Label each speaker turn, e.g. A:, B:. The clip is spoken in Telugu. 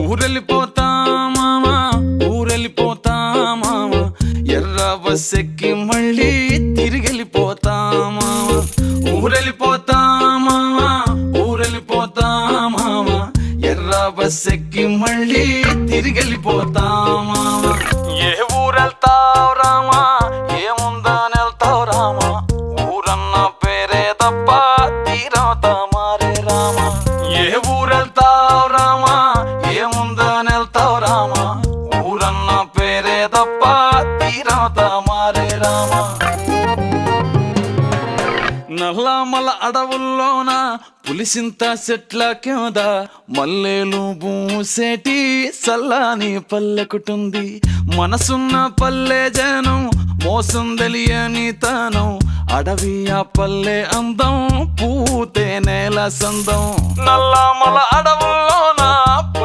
A: ఊరెళ్ళిపోతా మామ, ఊరెళ్ళిపోతా మామ, ఎర్ర బస్ ఎక్కి మళ్ళీ తిరిగెళ్ళిపోతా మామ. ఊరెళ్ళిపోతా మామ, ఊరెళ్ళిపోతా మామ, ఎర్ర బస్ ఎక్కి మళ్ళీ తిరిగెళ్ళిపోతా మామ. ఏ ఊరెళ్తావు రామా, ఏముందని వెళ్తావు రామా, ఊరన్న పేరే తప్ప తీరవుతా మారే రామా. ఏ ఊరెళ్తావు రామా, ఏముందని వెళ్తావు రామా, ఊరన్న పేరే తప్ప తీరవుతా మారే రామా. నల్లమల అడవుల్లోన పులిసింత చెట్ల కింద మల్లెలు పూసేటి సల్లాని పల్లెకుటుంది. మనసున్న పల్లె జనం, మోసం తెలియని తనం, అడవి ఆ పల్లె అందం, పూతే నేల సందం. నల్లమల అడవుల్లోన